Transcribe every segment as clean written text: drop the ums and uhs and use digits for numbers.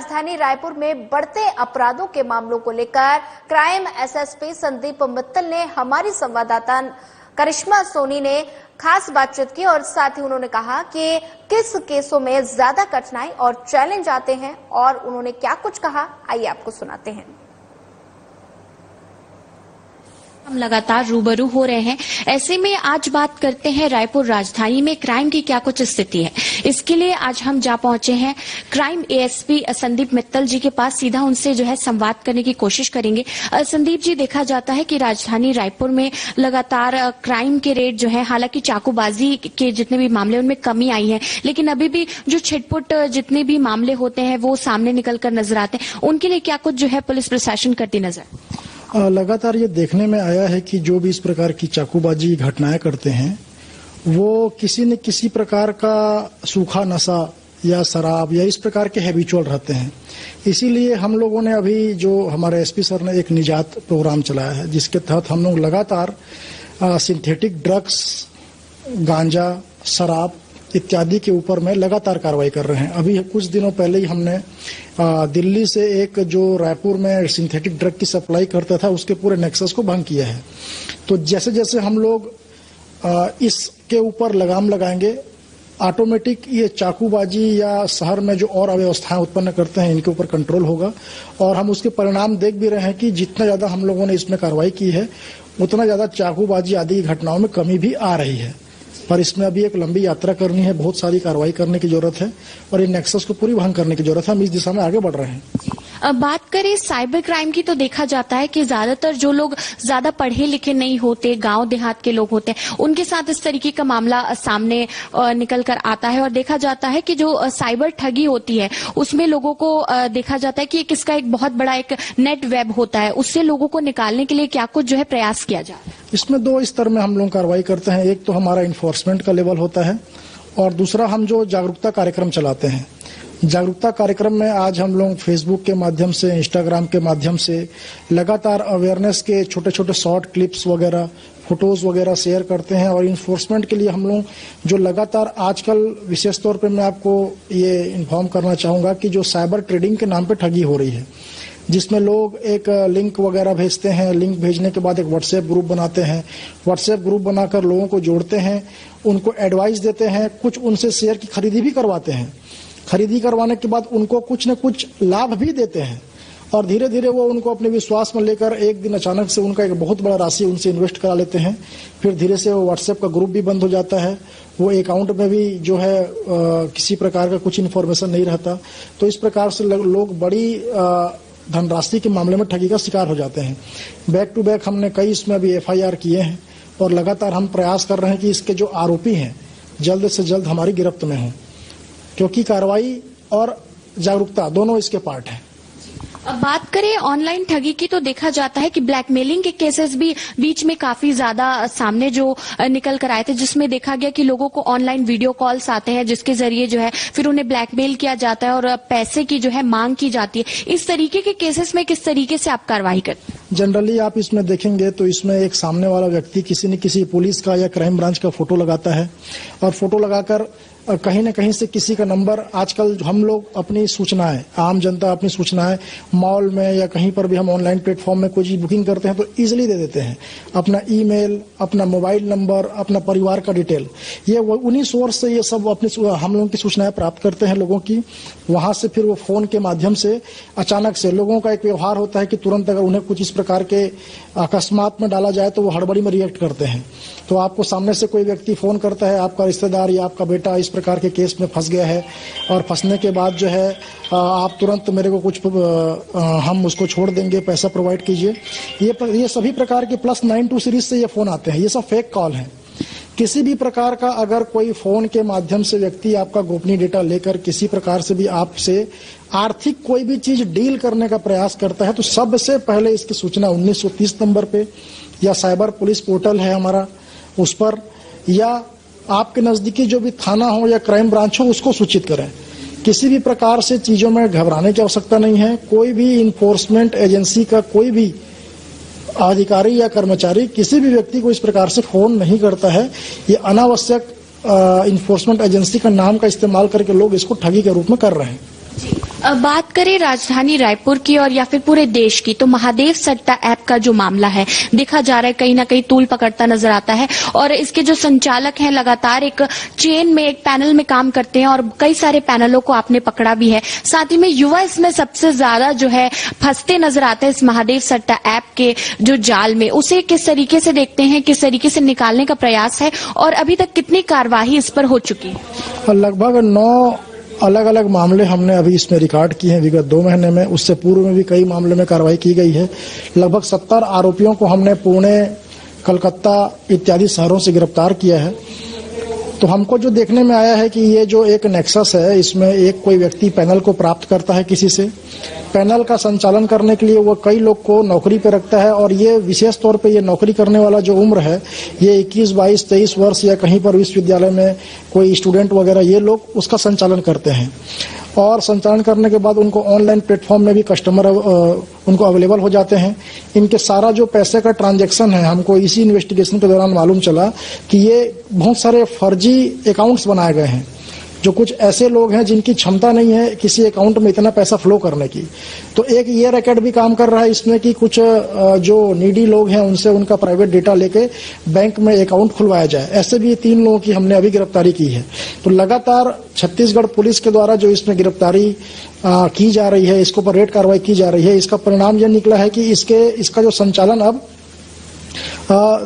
राजधानी रायपुर में बढ़ते अपराधों के मामलों को लेकर क्राइम एसएसपी संदीप मित्तल ने हमारी संवाददाता करिश्मा सोनी ने खास बातचीत की और साथ ही उन्होंने कहा कि किस केसों में ज्यादा कठिनाई और चैलेंज आते हैं और उन्होंने क्या कुछ कहा, आइए आपको सुनाते हैं। हम लगातार रूबरू हो रहे हैं, ऐसे में आज बात करते हैं रायपुर राजधानी में क्राइम की क्या कुछ स्थिति है। इसके लिए आज हम जा पहुंचे हैं क्राइम एएसपी संदीप मित्तल जी के पास, सीधा उनसे जो है संवाद करने की कोशिश करेंगे। संदीप जी, देखा जाता है कि राजधानी रायपुर में लगातार क्राइम के रेट जो है, हालांकि चाकूबाजी के जितने भी मामले उनमें कमी आई है, लेकिन अभी भी जो छिटपुट जितने भी मामले होते हैं वो सामने निकलकर नजर आते हैं। उनके लिए क्या कुछ जो है पुलिस प्रशासन करती नजर? लगातार ये देखने में आया है कि जो भी इस प्रकार की चाकूबाजी घटनाएं करते हैं वो किसी न किसी प्रकार का सूखा नशा या शराब या इस प्रकार के हैबिचुअल रहते हैं। इसीलिए हम लोगों ने अभी जो हमारे एसपी सर ने एक निजात प्रोग्राम चलाया है, जिसके तहत हम लोग लगातार सिंथेटिक ड्रग्स, गांजा, शराब इत्यादि के ऊपर में लगातार कार्रवाई कर रहे हैं। अभी कुछ दिनों पहले ही हमने दिल्ली से एक जो रायपुर में सिंथेटिक ड्रग की सप्लाई करता था उसके पूरे नेक्सस को भंग किया है। तो जैसे जैसे हम लोग इसके ऊपर लगाम लगाएंगे, ऑटोमेटिक ये चाकूबाजी या शहर में जो और अव्यवस्थाएं उत्पन्न करते हैं इनके ऊपर कंट्रोल होगा। और हम उसके परिणाम देख भी रहे हैं कि जितना ज्यादा हम लोगों ने इसमें कार्रवाई की है उतना ज्यादा चाकूबाजी आदि घटनाओं में कमी भी आ रही है। पर इसमें अभी एक लंबी यात्रा करनी है, बहुत सारी कार्रवाई करने की जरूरत है और इन नेक्सस को पूरी भंग करने की जरूरत है। हम इस दिशा में आगे बढ़ रहे हैं। अब बात करें साइबर क्राइम की, तो देखा जाता है कि ज्यादातर जो लोग ज्यादा पढ़े लिखे नहीं होते, गांव देहात के लोग होते हैं, उनके साथ इस तरीके का मामला सामने निकल कर आता है। और देखा जाता है कि जो साइबर ठगी होती है उसमें लोगों को देखा जाता है कि इसका एक बहुत बड़ा एक नेट वेब होता है, उससे लोगों को निकालने के लिए क्या कुछ जो है प्रयास किया जाता है? इसमें दो स्तर में हम लोग कार्रवाई करते हैं। एक तो हमारा इन्फोर्समेंट का लेवल होता है और दूसरा हम जो जागरूकता कार्यक्रम चलाते हैं। जागरूकता कार्यक्रम में आज हम लोग फेसबुक के माध्यम से, इंस्टाग्राम के माध्यम से लगातार अवेयरनेस के छोटे छोटे शॉर्ट क्लिप्स वगैरह, फोटोज वगैरह शेयर करते हैं। और इन्फोर्समेंट के लिए हम लोग जो लगातार आजकल विशेष तौर पे मैं आपको ये इन्फॉर्म करना चाहूँगा कि जो साइबर ट्रेडिंग के नाम पे ठगी हो रही है, जिसमें लोग एक लिंक वगैरह भेजते हैं, लिंक भेजने के बाद एक व्हाट्सएप ग्रुप बनाते हैं, व्हाट्सएप ग्रुप बनाकर लोगों को जोड़ते हैं, उनको एडवाइस देते हैं, कुछ उनसे शेयर की खरीदी भी करवाते हैं। खरीदी करवाने के बाद उनको कुछ न कुछ लाभ भी देते हैं और धीरे धीरे वो उनको अपने विश्वास में लेकर एक दिन अचानक से उनका एक बहुत बड़ा राशि उनसे इन्वेस्ट करा लेते हैं। फिर धीरे से वो व्हाट्सएप का ग्रुप भी बंद हो जाता है, वो अकाउंट में भी जो है किसी प्रकार का कुछ इन्फॉर्मेशन नहीं रहता। तो इस प्रकार से लोग बड़ी धनराशि के मामले में ठगी का शिकार हो जाते हैं। बैक टू बैक हमने कई इसमें अभी एफआईआर किए हैं और लगातार हम प्रयास कर रहे हैं कि इसके जो आरोपी हैं जल्द से जल्द हमारी गिरफ्त में हों, क्योंकि कार्रवाई और जागरूकता दोनों इसके पार्ट हैं। अब बात करें ऑनलाइन ठगी की, तो देखा जाता है कि ब्लैकमेलिंग के केसेस भी बीच में काफी ज्यादा सामने जो निकल कर आए थे, जिसमें देखा गया कि लोगों को ऑनलाइन वीडियो कॉल्स आते हैं जिसके जरिए जो है फिर उन्हें ब्लैकमेल किया जाता है और पैसे की जो है मांग की जाती है। इस तरीके के केसेस में किस तरीके से आप कार्रवाई करते हैं? जनरली आप इसमें देखेंगे तो इसमें एक सामने वाला व्यक्ति किसी न किसी पुलिस का या क्राइम ब्रांच का फोटो लगाता है और फोटो लगाकर कहीं न कहीं से किसी का नंबर, आजकल हम लोग अपनी सूचनाएं, आम जनता अपनी सूचनाएं मॉल में या कहीं पर भी हम ऑनलाइन प्लेटफॉर्म में कोई चीज बुकिंग करते हैं तो इजीली दे देते हैं। अपना ईमेल, अपना मोबाइल नंबर, अपना परिवार का डिटेल, ये उन्हीं सोर्स से ये सब अपनी हम लोगों की सूचनाएं प्राप्त करते हैं लोगों की। वहां से फिर वो फोन के माध्यम से अचानक से लोगों का एक व्यवहार होता है कि तुरंत अगर उन्हें कुछ इस प्रकार के अकस्मात में डाला जाए तो वो हड़बड़ी में रिएक्ट करते हैं। तो आपको सामने से कोई व्यक्ति फोन करता है, आपका रिश्तेदार या आपका बेटा इस प्रकार के केस में फंस गया है और फंसने के बाद जो है आप तुरंत मेरे को कुछ हम उसको छोड़ देंगे, पैसा प्रोवाइड कीजिए। ये सभी प्रकार के +92 सीरीज से ये फोन आते हैं। ये सब फेक कॉल हैं। किसी भी प्रकार का अगर कोई फोन के माध्यम से व्यक्ति आपका गोपनीय डेटा लेकर किसी प्रकार से भी आपसे आर्थिक कोई भी चीज डील करने का प्रयास करता है तो सबसे पहले इसकी सूचना 1930 नंबर पे या साइबर पुलिस पोर्टल है हमारा, उस पर या आपके नजदीकी जो भी थाना हो या क्राइम ब्रांच हो उसको सूचित करें। किसी भी प्रकार से चीजों में घबराने की आवश्यकता नहीं है। कोई भी इन्फोर्समेंट एजेंसी का कोई भी अधिकारी या कर्मचारी किसी भी व्यक्ति को इस प्रकार से फोन नहीं करता है। ये अनावश्यक इन्फोर्समेंट एजेंसी का नाम का इस्तेमाल करके लोग इसको ठगी के रूप में कर रहे हैं। अब बात करें राजधानी रायपुर की और या फिर पूरे देश की, तो महादेव सट्टा ऐप का जो मामला है देखा जा रहा है कहीं ना कहीं तूल पकड़ता नजर आता है और इसके जो संचालक हैं लगातार एक चेन में, एक पैनल में काम करते हैं और कई सारे पैनलों को आपने पकड़ा भी है। साथ ही में युवा इसमें सबसे ज्यादा जो है फंसते नजर आते हैं इस महादेव सट्टा ऐप के जो जाल में। उसे किस तरीके से देखते हैं, किस तरीके से निकालने का प्रयास है और अभी तक कितनी कार्रवाई इस पर हो चुकी है? लगभग 9 अलग अलग मामले हमने अभी इसमें रिकॉर्ड किए हैं विगत 2 महीने में। उससे पूर्व में भी कई मामले में कार्रवाई की गई है। लगभग 70 आरोपियों को हमने पुणे, कलकत्ता इत्यादि शहरों से गिरफ्तार किया है। तो हमको जो देखने में आया है कि ये जो एक नेक्सस है, इसमें एक कोई व्यक्ति पैनल को प्राप्त करता है किसी से, पैनल का संचालन करने के लिए वो कई लोग को नौकरी पे रखता है और ये विशेष तौर पे ये नौकरी करने वाला जो उम्र है ये 21, 22, 23 वर्ष या कहीं पर विश्वविद्यालय में कोई स्टूडेंट वगैरह ये लोग उसका संचालन करते हैं और संचालन करने के बाद उनको ऑनलाइन प्लेटफॉर्म में भी कस्टमर उनको अवेलेबल हो जाते हैं। इनके सारा जो पैसे का ट्रांजैक्शन है, हमको इसी इन्वेस्टिगेशन के दौरान मालूम चला कि ये बहुत सारे फर्जी अकाउंट्स बनाए गए हैं। जो कुछ ऐसे लोग हैं जिनकी क्षमता नहीं है किसी अकाउंट में इतना पैसा फ्लो करने की। तो एक ये रैकेट भी काम कर रहा है इसमें कि कुछ जो नीडी लोग हैं उनसे उनका प्राइवेट डेटा लेके बैंक में अकाउंट खुलवाया जाए। ऐसे भी 3 लोगों की हमने अभी गिरफ्तारी की है। तो लगातार छत्तीसगढ़ पुलिस के द्वारा जो इसमें गिरफ्तारी की जा रही है, इसके ऊपर रेड कार्रवाई की जा रही है, इसका परिणाम यह निकला है कि इसका जो संचालन अब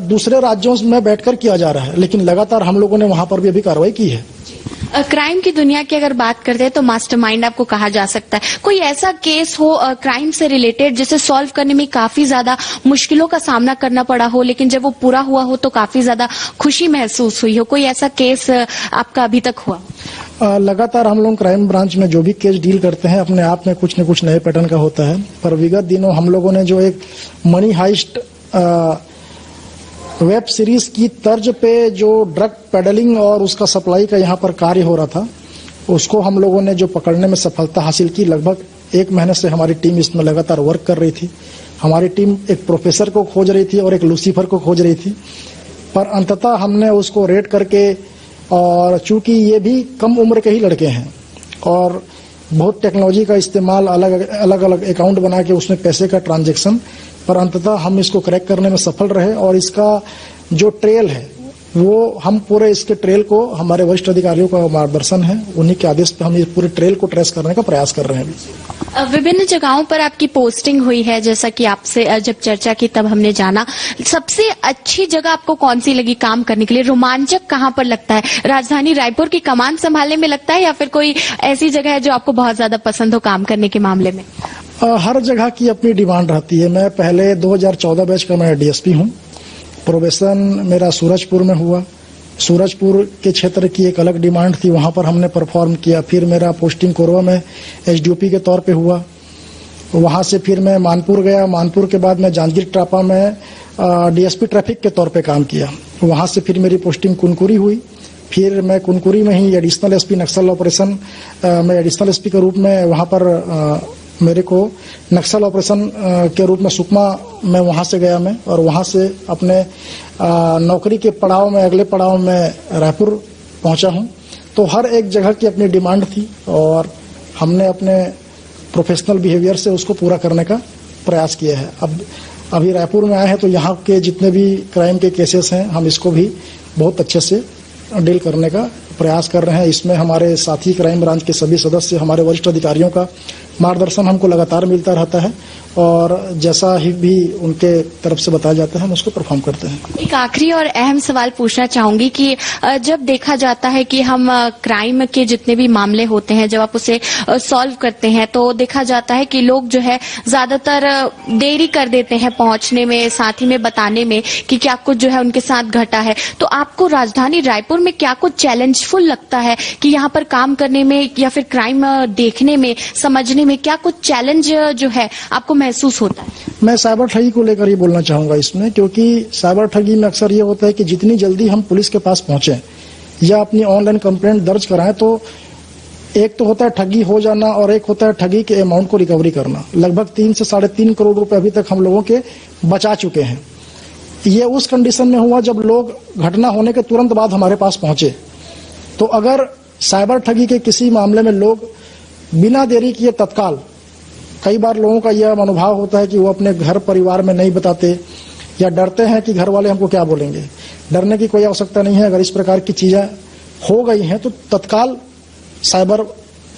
दूसरे राज्यों में बैठकर किया जा रहा है, लेकिन लगातार हम लोगों ने वहां पर भी अभी कार्रवाई की है। क्राइम की दुनिया की अगर बात करते हैं तो मास्टरमाइंड आपको कहा जा सकता है। कोई ऐसा केस हो क्राइम से रिलेटेड जिसे सॉल्व करने में काफी ज्यादा मुश्किलों का सामना करना पड़ा हो, लेकिन जब वो पूरा हुआ हो तो काफी ज्यादा खुशी महसूस हुई हो? कोई ऐसा केस आपका अभी तक हुआ? लगातार हम लोग क्राइम ब्रांच में जो भी केस डील करते हैं अपने आप में कुछ न कुछ नए पैटर्न का होता है। पर विगत दिनों हम लोगों ने जो एक मनी हाइस्ट वेब सीरीज की तर्ज पे जो ड्रग पेडलिंग और उसका सप्लाई का यहाँ पर कार्य हो रहा था, उसको हम लोगों ने जो पकड़ने में सफलता हासिल की। लगभग 1 महीने से हमारी टीम इसमें लगातार वर्क कर रही थी। हमारी टीम एक प्रोफेसर को खोज रही थी और एक लूसीफर को खोज रही थी, पर अंततः हमने उसको रेड करके, और चूंकि ये भी कम उम्र के ही लड़के हैं और बहुत टेक्नोलॉजी का इस्तेमाल, अलग अलग अकाउंट बना के उसमें पैसे का ट्रांजैक्शन, पर अंततः हम इसको क्रैक करने में सफल रहे। और इसका जो ट्रेल है वो हम पूरे इसके ट्रेल को, हमारे वरिष्ठ अधिकारियों का मार्गदर्शन है, उन्हीं के आदेश पे हम इस पूरे ट्रेल को ट्रेस करने का प्रयास कर रहे हैं। विभिन्न जगहों पर आपकी पोस्टिंग हुई है, जैसा कि आपसे जब चर्चा की तब हमने जाना। सबसे अच्छी जगह आपको कौन सी लगी काम करने के लिए? रोमांचक कहाँ पर लगता है? राजधानी रायपुर की कमान संभालने में लगता है या फिर कोई ऐसी जगह है जो आपको बहुत ज्यादा पसंद हो काम करने के मामले में? हर जगह की अपनी डिमांड रहती है। मैं पहले 2014 बैच का मैं डीएसपी हूँ। प्रोबेशन मेरा सूरजपुर में हुआ। सूरजपुर के क्षेत्र की एक अलग डिमांड थी, वहां पर हमने परफॉर्म किया। फिर मेरा पोस्टिंग कोरबा में एसडीओपी के तौर पे हुआ। वहां से फिर मैं मानपुर गया। मानपुर के बाद मैं जांजगीर टापा में डीएसपी ट्रैफिक के तौर पे काम किया। वहां से फिर मेरी पोस्टिंग कुनकुरी हुई। फिर मैं कुनकुरी में ही एडिशनल एसपी नक्सल ऑपरेशन में एडिशनल एसपी के रूप में वहां पर मेरे को नक्सल ऑपरेशन के रूप में सुकमा में वहां से गया मैं, और वहां से अपने नौकरी के पड़ाव में, अगले पड़ाव में रायपुर पहुंचा हूं। तो हर एक जगह की अपनी डिमांड थी और हमने अपने प्रोफेशनल बिहेवियर से उसको पूरा करने का प्रयास किया है। अब अभी रायपुर में आए हैं तो यहाँ के जितने भी क्राइम के केसेस हैं हम इसको भी बहुत अच्छे से डील करने का प्रयास कर रहे हैं। इसमें हमारे साथी क्राइम ब्रांच के सभी सदस्य, हमारे वरिष्ठ अधिकारियों का मार्गदर्शन हमको लगातार मिलता रहता है और जैसा ही भी उनके तरफ से बताया जाता है हम उसको परफॉर्म करते हैं। एक आखिरी और अहम सवाल पूछना चाहूंगी कि जब देखा जाता है कि हम क्राइम के जितने भी मामले होते हैं, जब आप उसे सॉल्व करते हैं तो देखा जाता है कि लोग जो है ज्यादातर देरी कर देते हैं पहुंचने में, साथ ही में बताने में कि क्या कुछ जो है उनके साथ घटा है। तो आपको राजधानी रायपुर में क्या कुछ चैलेंजफुल लगता है कि यहाँ पर काम करने में या फिर क्राइम देखने में, समझने में क्या कुछ चैलेंज जो है आपको महसूस होता है? मैं साइबर ठगी को लेकर ही बोलना चाहूंगा इसमें, क्योंकि साइबर ठगी में अक्सर ये होता है कि जितनी जल्दी हम पुलिस के पास पहुंचे या अपनी ऑनलाइन कंप्लेंट दर्ज कराएं, तो एक तो होता है ठगी हो जाना और एक होता है ठगी के अमाउंट को रिकवरी करना। लगभग 3 से 3.5 करोड़ रुपए अभी तक हम लोगों के बचा चुके हैं। ये उस कंडीशन में हुआ जब लोग घटना होने के तुरंत बाद हमारे पास पहुंचे। तो अगर साइबर ठगी के किसी मामले में लोग बिना देरी किए तत्काल। कई बार लोगों का यह मनोभाव होता है कि वो अपने घर परिवार में नहीं बताते या डरते हैं कि घर वाले हमको क्या बोलेंगे। डरने की कोई आवश्यकता नहीं है। अगर इस प्रकार की चीजें हो गई हैं तो तत्काल साइबर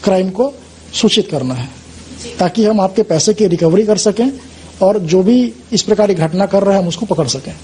क्राइम को सूचित करना है, ताकि हम आपके पैसे की रिकवरी कर सकें और जो भी इस प्रकार की घटना कर रहे हैं हम उसको पकड़ सकें।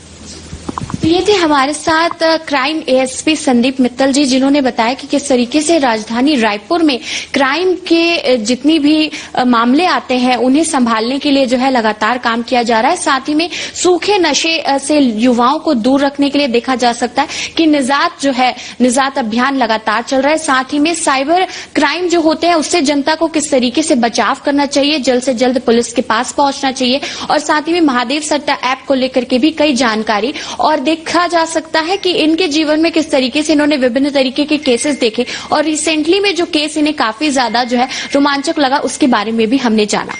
तो ये थे हमारे साथ क्राइम एएसपी संदीप मित्तल जी, जिन्होंने बताया कि किस तरीके से राजधानी रायपुर में क्राइम के जितनी भी मामले आते हैं उन्हें संभालने के लिए जो है लगातार काम किया जा रहा है। साथ ही में सूखे नशे से युवाओं को दूर रखने के लिए देखा जा सकता है कि निजात अभियान लगातार चल रहा है। साथ ही में साइबर क्राइम जो होते हैं उससे जनता को किस तरीके से बचाव करना चाहिए, जल्द से जल्द पुलिस के पास पहुंचना चाहिए। और साथ ही में महादेव सट्टा ऐप को लेकर के भी कई जानकारी और देखा जा सकता है कि इनके जीवन में किस तरीके से इन्होंने विभिन्न तरीके के केसेस देखे और रिसेंटली में जो केस इन्हें काफी ज्यादा जो है रोमांचक लगा उसके बारे में भी हमने जाना।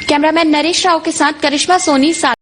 कैमरामैन नरेश राव के साथ करिश्मा सोनी, सात